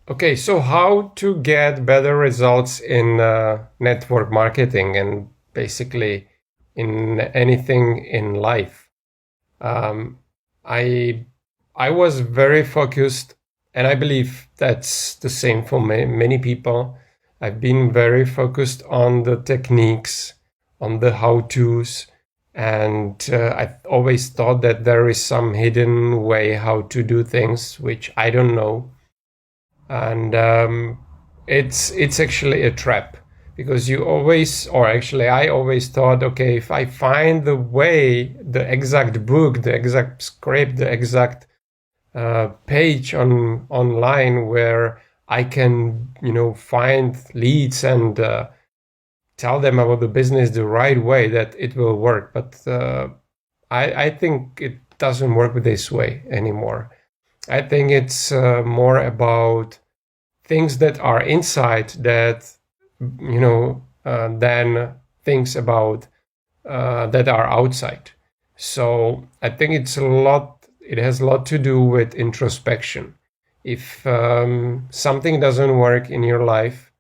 Okay, so how to get better results in network marketing and basically in anything in life? Um, I I was very focused, and I believe that's the same for many people. I've been very focused on the techniques, on the how-tos, and I always thought that there is some hidden way how to do things, which I don't know, and it's actually a trap because you always, or actually I always thought, okay, if I find the way, the exact book, the exact script, the exact page on online where I can, find leads and tell them about the business the right way, that it will work. But I think it doesn't work this way anymore. I think it's more about things that are inside that, than things about that are outside. So I think it has a lot to do with introspection. If something doesn't work in your life,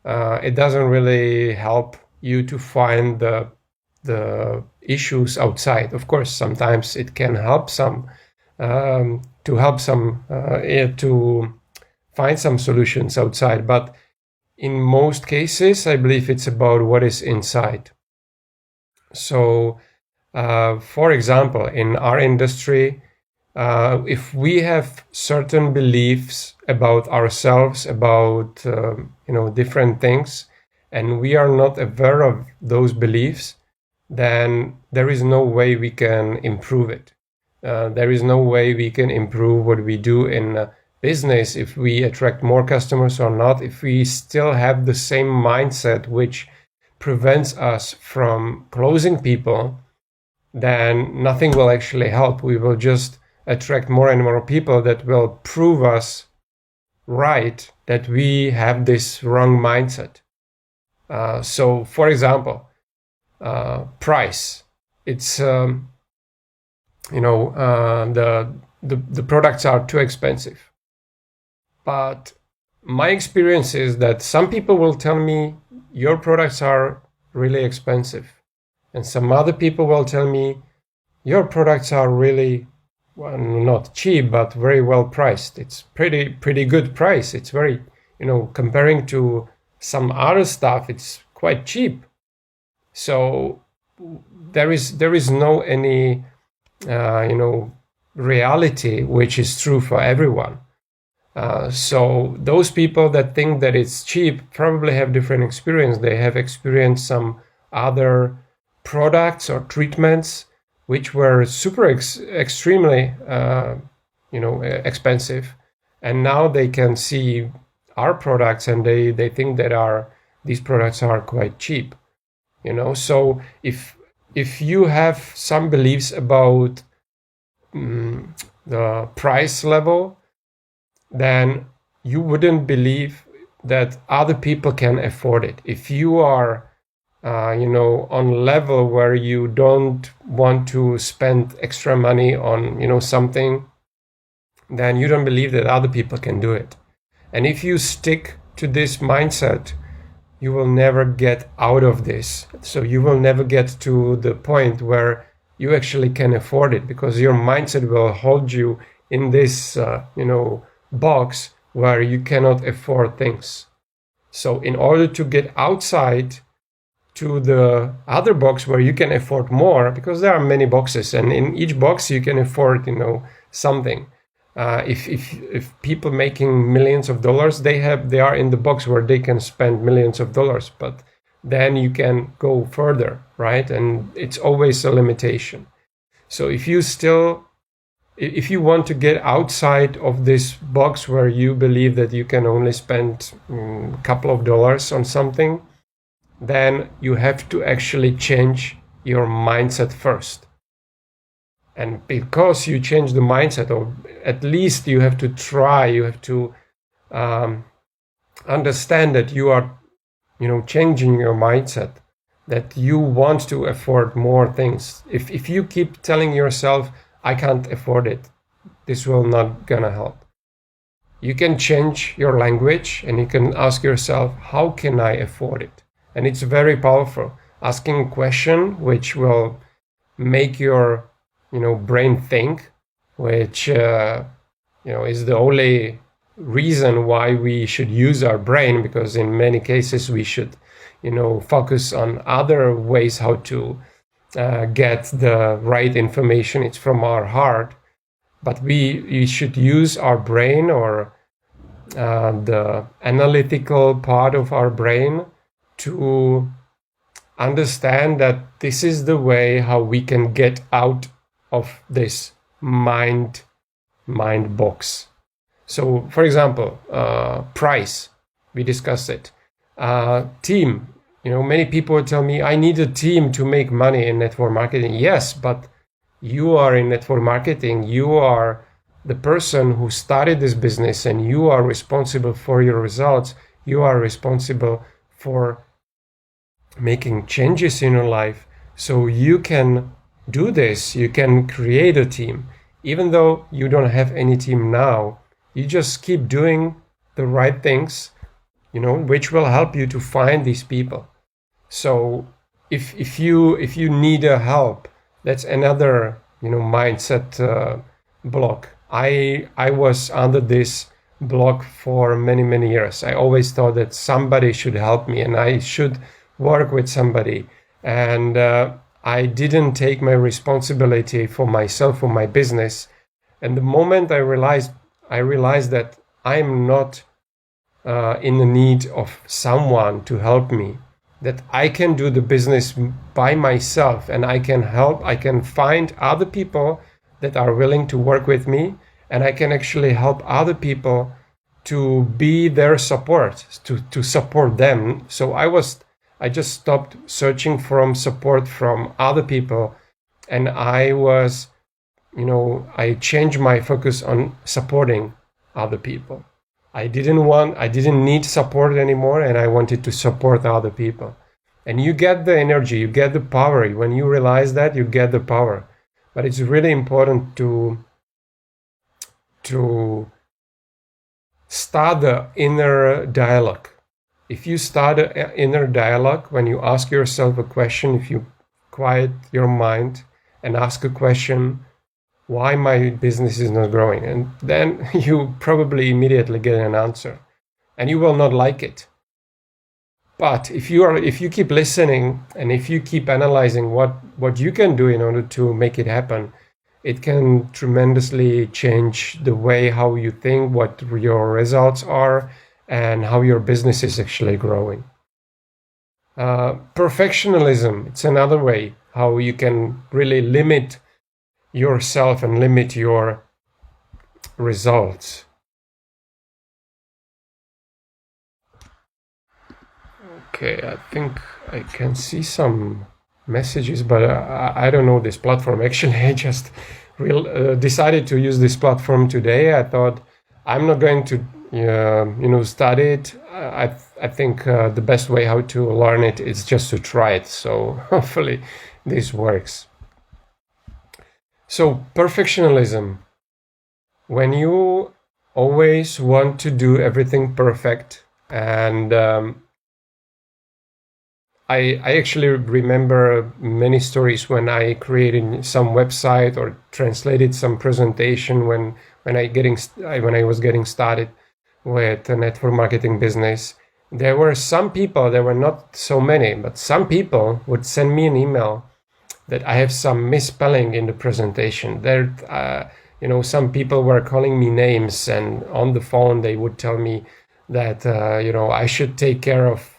it doesn't really help you to find the issues outside. Of course, sometimes it can help some to find some solutions outside, but in most cases, I believe it's about what is inside. So, for example, in our industry, if we have certain beliefs about ourselves, about different things, and we are not aware of those beliefs, then there is no way we can improve it. There is no way we can improve what we do in business if we attract more customers or not, if we still have the same mindset which prevents us from closing people, then nothing will actually help. We will just attract more and more people that will prove us right that we have this wrong mindset. So, for example, price. It's the products are too expensive. But my experience is that some people will tell me your products are really expensive, and some other people will tell me your products are really, well, not cheap, but very well priced. It's pretty good price. It's very, comparing to some other stuff, it's quite cheap. So there is no any reality which is true for everyone. So those people that think that it's cheap probably have different experience. They have experienced some other products or treatments which were super extremely expensive, and now they can see our products and they think that these products are quite cheap. So if you have some beliefs about the price level, then you wouldn't believe that other people can afford it. If you are, on level where you don't want to spend extra money on, something, then you don't believe that other people can do it. And if you stick to this mindset, you will never get out of this. So you will never get to the point where you actually can afford it, because your mindset will hold you in this, box where you cannot afford things. So in order to get outside to the other box where you can afford more, because there are many boxes, and in each box you can afford, something. If people making millions of dollars, they are in the box where they can spend millions of dollars, but then you can go further, right? And it's always a limitation. So if you want to get outside of this box where you believe that you can only spend a couple of dollars on something, then you have to actually change your mindset first. And because you change the mindset, or at least you have to try, you have to understand that you are, changing your mindset, that you want to afford more things. If you keep telling yourself, I can't afford it, this will not gonna help. you can change your language and you can ask yourself, how can I afford it? And it's very powerful. Asking a question which will make your brain think, which is the only reason why we should use our brain, because in many cases we should focus on other ways how to get the right information. It's from our heart, but we should use our brain, or the analytical part of our brain, to understand that this is the way how we can get out of this mind box. So, for example, price, we discussed it. Team, many people tell me, I need a team to make money in network marketing. Yes, but you are in network marketing. You are the person who started this business, and you are responsible for your results. You are responsible for making changes in your life. So you can do this. You can create a team. Even though you don't have any team now, you just keep doing the right things, which will help you to find these people. So if you need a help, that's another mindset block. I was under this block for many years. I always thought that somebody should help me and I should work with somebody, and I didn't take my responsibility for myself, for my business. And the moment I realized that I'm not in the need of someone to help me, that I can do the business by myself, and I can find other people that are willing to work with me, and I can actually help other people to be their support, to support them. So I just stopped searching for support from other people, and I changed my focus on supporting other people. I didn't need support anymore, and I wanted to support other people. And you get the energy, you get the power. When you realize that, you get the power. But it's really important to start the inner dialogue. If you start an inner dialogue, when you ask yourself a question, if you quiet your mind and ask a question, why my business is not growing, and then you probably immediately get an answer, and you will not like it. But if you keep listening, and if you keep analyzing what you can do in order to make it happen, it can tremendously change the way how you think, what your results are, and how your business is actually growing. Perfectionism, it's another way how you can really limit yourself and limit your results. Okay, I think I can see some messages, but I don't know this platform. Actually, I just decided to use this platform today. I thought I'm not going to study it. I think the best way how to learn it is just to try it. So hopefully this works. So perfectionism, when you always want to do everything perfect, and I actually remember many stories when I created some website or translated some presentation when I was getting started with a network marketing business. There were some people, there were not so many, but some people would send me an email that I have some misspelling in the presentation. There, some people were calling me names, and on the phone they would tell me that I should take care of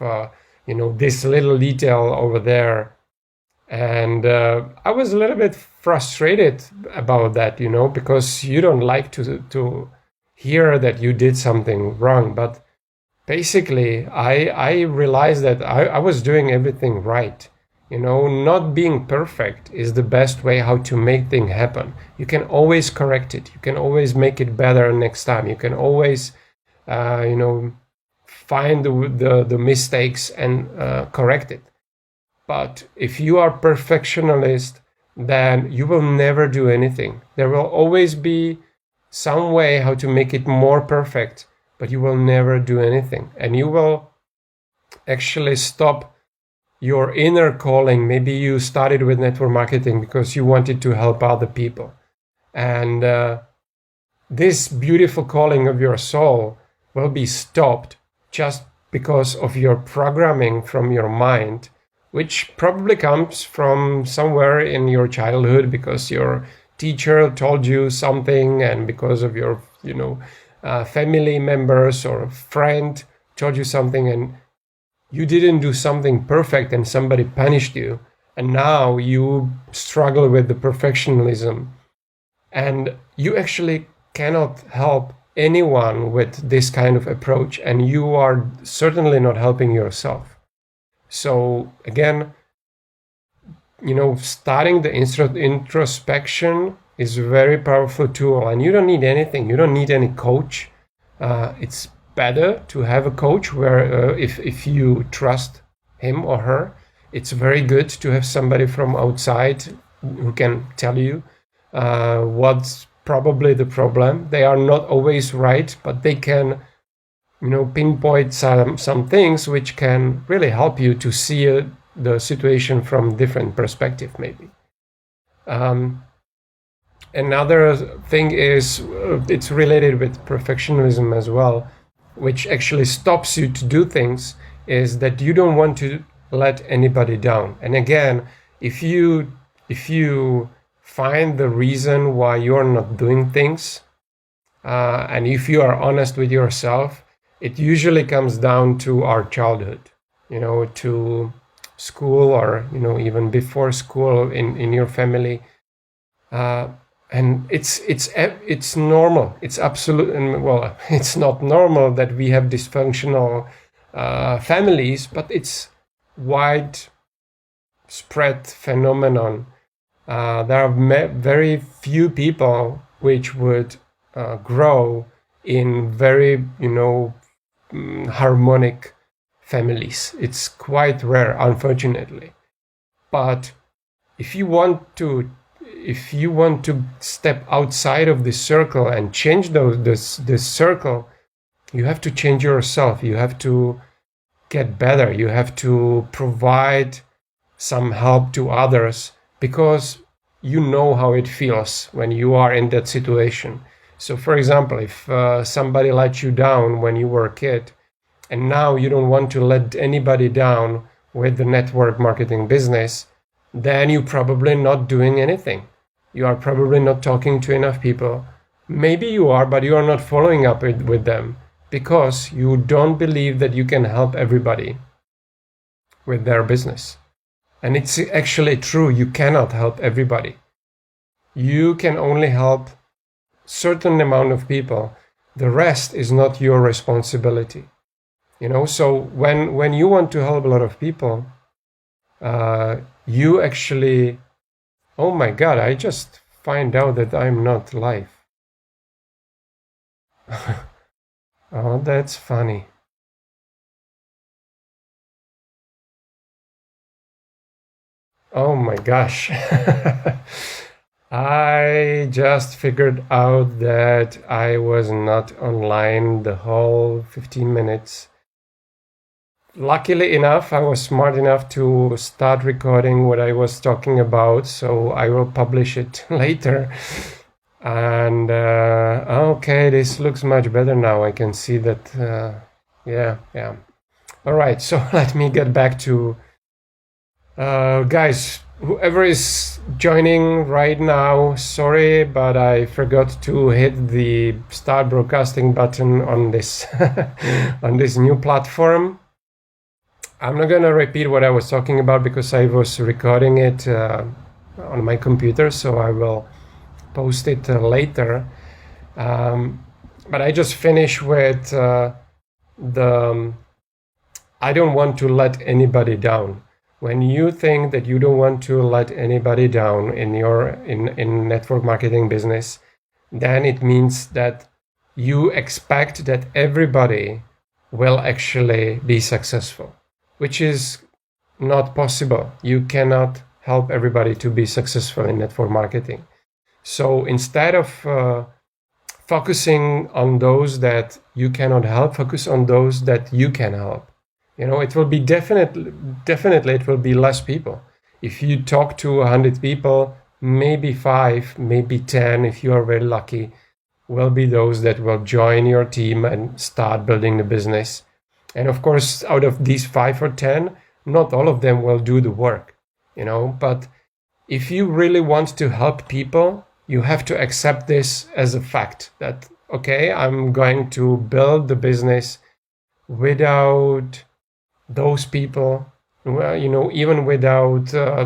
this little detail over there. And I was a little bit frustrated about that, because you don't like to hear that you did something wrong. But basically, I realized that I was doing everything right. Not being perfect is the best way how to make things happen. You can always correct it. You can always make it better next time. You can always, find the mistakes and correct it. But if you are perfectionist, then you will never do anything. There will always be some way how to make it more perfect, but you will never do anything. And you will actually stop your inner calling. Maybe you started with network marketing because you wanted to help other people. And this beautiful calling of your soul will be stopped just because of your programming from your mind, which probably comes from somewhere in your childhood because your teacher told you something, and because of your family members or a friend told you something, and you didn't do something perfect and somebody punished you, and now you struggle with the perfectionism, and you actually cannot help anyone with this kind of approach, and you are certainly not helping yourself. So again, starting the introspection is a very powerful tool, and you don't need anything. You don't need any coach. It's better to have a coach where if you trust him or her, it's very good to have somebody from outside who can tell you what's probably the problem. They are not always right, but they can pinpoint some things which can really help you to see the situation from different perspective, maybe. Another thing is it's related with perfectionism as well, which actually stops you to do things, is that you don't want to let anybody down. And again, if you find the reason why you're not doing things, and if you are honest with yourself, it usually comes down to our childhood, to school, or even before school in your family, and it's normal. It's absolute. Well, it's not normal that we have dysfunctional families, but it's widespread phenomenon. There are very few people which would grow in very harmonic families. It's quite rare, unfortunately. But if you want to step outside of this circle and change this circle, you have to change yourself. You have to get better. You have to provide some help to others, because you know how it feels when you are in that situation. So for example, if somebody let you down when you were a kid, and now you don't want to let anybody down with the network marketing business, then you're probably not doing anything. You are probably not talking to enough people. Maybe you are, but you are not following up with them because you don't believe that you can help everybody with their business. And it's actually true. You cannot help everybody. You can only help certain amount of people. The rest is not your responsibility. So when you want to help a lot of people, you actually, oh my God, I just find out that I'm not live. Oh, that's funny. Oh my gosh. I just figured out that I was not online the whole 15 minutes. Luckily enough, I was smart enough to start recording what I was talking about, so I will publish it later. And okay, this looks much better now. I can see that, yeah. All right, so let me get back to, guys, whoever is joining right now, sorry, but I forgot to hit the start broadcasting button on this on this new platform. I'm not gonna repeat what I was talking about because I was recording it on my computer, so I will post it later. But I just finished with the I don't want to let anybody down. When you think that you don't want to let anybody down in your in network marketing business, then it means that you expect that everybody will actually be successful, which is not possible. You cannot help everybody to be successful in network marketing. So instead of focusing on those that you cannot help, focus on those that you can help. It will be definitely it will be less people. If you talk to 100 people, maybe 5, maybe 10, if you are very lucky, will be those that will join your team and start building the business. And of course, out of these 5 or 10, not all of them will do the work, but if you really want to help people, you have to accept this as a fact that, okay, I'm going to build the business without those people, even without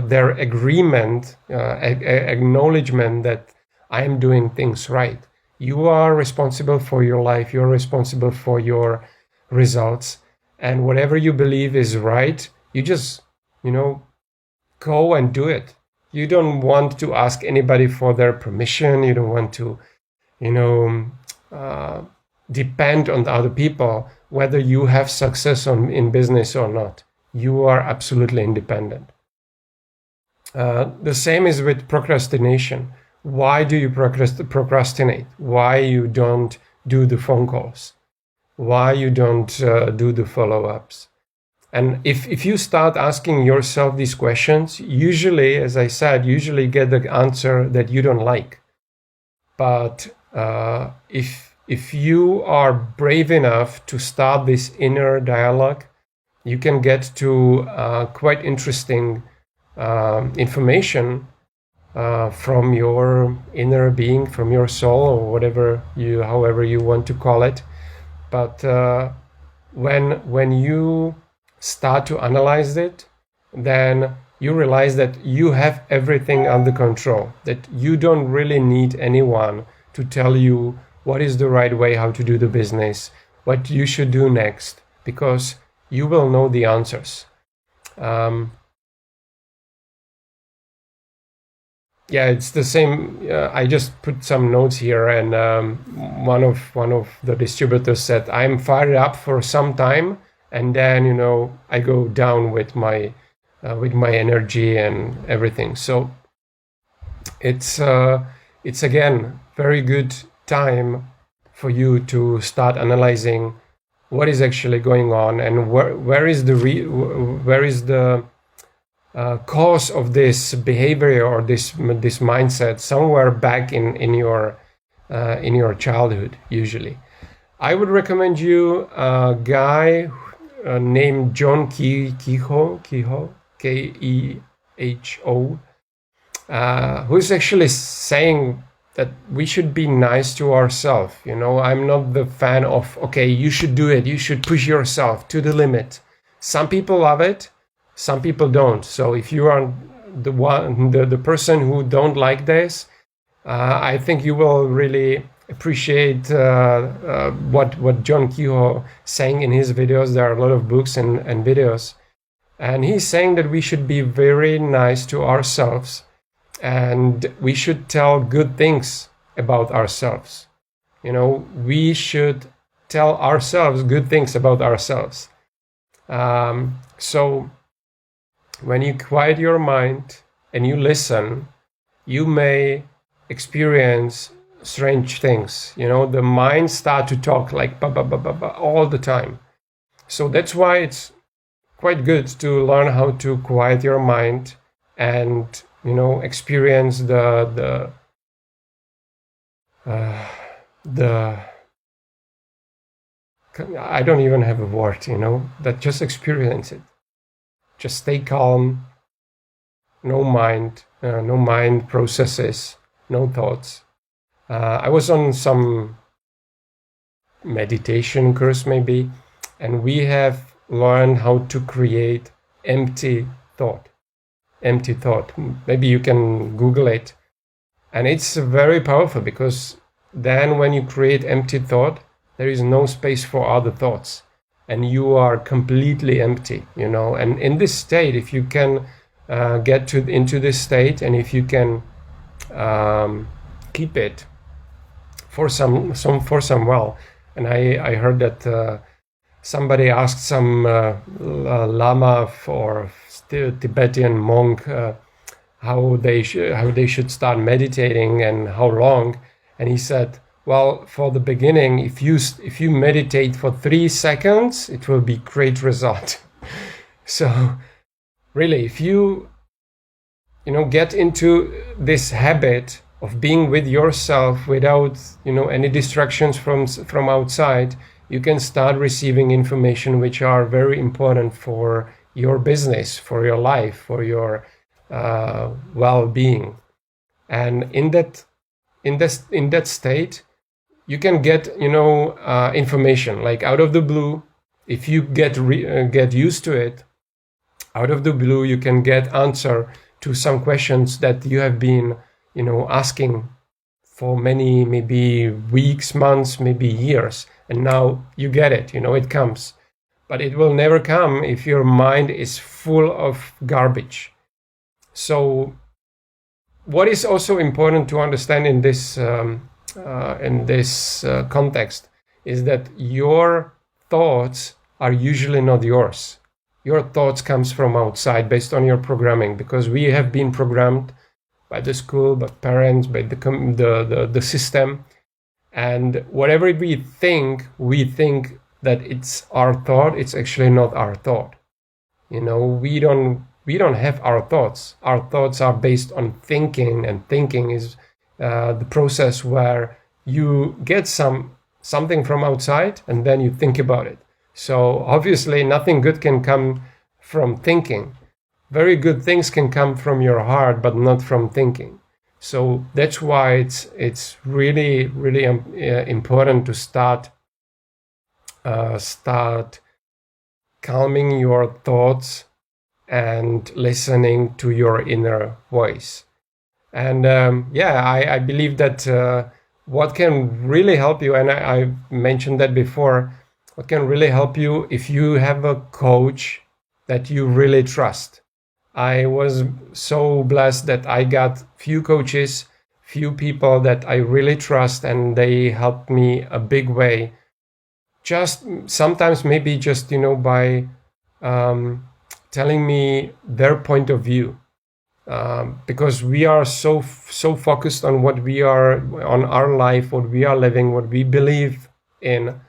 their agreement, acknowledgement that I'm doing things right. You are responsible for your life. You're responsible for your results. And whatever you believe is right, you just, go and do it. You don't want to ask anybody for their permission. You don't want to, depend on the other people, whether you have success in business or not. You are absolutely independent. The same is with procrastination. Why do you procrastinate? Why you don't do the phone calls? Why you don't do the follow-ups? And if you start asking yourself these questions, usually, as I said, get the answer that you don't like. But if you are brave enough to start this inner dialogue, you can get to quite interesting information from your inner being, from your soul, or however you want to call it. But when you start to analyze it, then you realize that you have everything under control, that you don't really need anyone to tell you what is the right way, how to do the business, what you should do next, because you will know the answers. It's the same. I just put some notes here, and one of the distributors said, "I'm fired up for some time, and then I go down with my energy and everything." So it's again very good time for you to start analyzing what is actually going on and where is the cause of this behavior or this mindset somewhere back in your childhood. Usually, I would recommend you a guy named John Kehoe, Keho, who's actually saying that we should be nice to ourselves. I'm not the fan of, okay, you should do it, you should push yourself to the limit. Some people love it, some people don't. So if you are the person who don't like this, I think you will really appreciate what John Kehoe saying in his videos. There are a lot of books and videos, and he's saying that we should be very nice to ourselves, and we should tell good things about ourselves. We should tell ourselves good things about ourselves. So when you quiet your mind and you listen, you may experience strange things. The mind start to talk like all the time. So that's why it's quite good to learn how to quiet your mind and experience the I don't even have a word, that just experience it. Just stay calm, no mind processes, no thoughts. I was on some meditation course maybe, and we have learned how to create empty thought. Maybe you can Google it. And it's very powerful, because then when you create empty thought, there is no space for other thoughts, and you are completely empty, and in this state, if you can get into this state, and if you can keep it for some while. And I heard that somebody asked some lama or Tibetan monk how they should start meditating and how long, and he said Well, for the beginning, if you meditate for 3 seconds, it will be great result. So really, if you get into this habit of being with yourself without any distractions from outside, you can start receiving information which are very important for your business, for your life, for your well-being. And in that state, you can get information like out of the blue. If you get used to it, out of the blue you can get answer to some questions that you have been asking for many, maybe weeks, months, maybe years, and now you get it. It comes, but it will never come if your mind is full of garbage. So what is also important to understand in this context is that your thoughts are usually not yours. Your thoughts comes from outside based on your programming, because we have been programmed by the school, by parents, by the system, and whatever we think that it's our thought. It's actually not our thought. We don't have our thoughts. Our thoughts are based on thinking, and thinking is the process where you get something from outside and then you think about it. So obviously nothing good can come from thinking. Very good things can come from your heart, but not from thinking. So that's why it's really, really important to start calming your thoughts and listening to your inner voice. And I believe that what can really help you, and I mentioned that before, what can really help you if you have a coach that you really trust. I was so blessed that I got few coaches, few people that I really trust, and they helped me a big way. Just sometimes maybe just by telling me their point of view, because we are so focused on what we are, on our life, what we are living, what we believe in,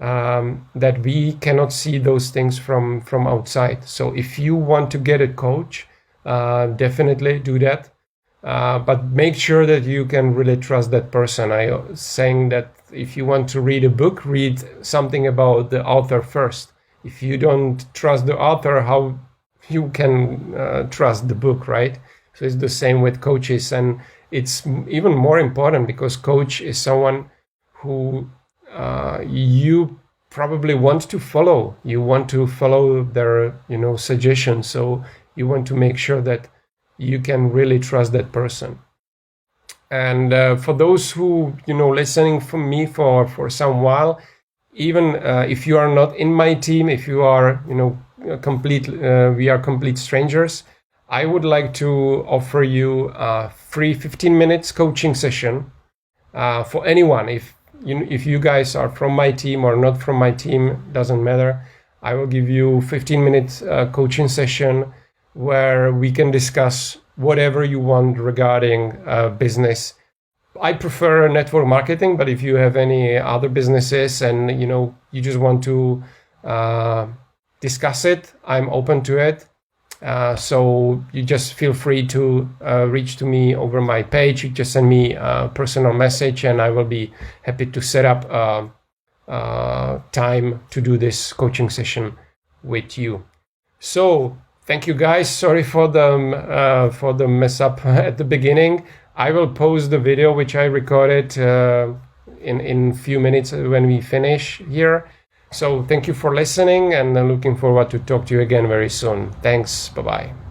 that we cannot see those things from outside. So if you want to get a coach, definitely do that, but make sure that you can really trust that person. I was saying that if you want to read a book, read something about the author first. If you don't trust the author, how you can trust the book, right? So it's the same with coaches, and it's even more important because coach is someone who you probably want to follow. You want to follow their suggestions, so you want to make sure that you can really trust that person. And for those who listening from me for some while, even if you are not in my team, if you are we are complete strangers, I would like to offer you a free 15 minutes coaching session for anyone. If you guys are from my team or not from my team, doesn't matter. I will give you 15 minutes coaching session where we can discuss whatever you want regarding business. I prefer network marketing, but if you have any other businesses and you just want to discuss it, I'm open to it. So you just feel free to reach to me over my page. You just send me a personal message, and I will be happy to set up time to do this coaching session with you. So thank you guys. Sorry for the mess up at the beginning. I will post the video which I recorded in few minutes when we finish here. So thank you for listening, and I'm looking forward to talk to you again very soon. Thanks. Bye-bye.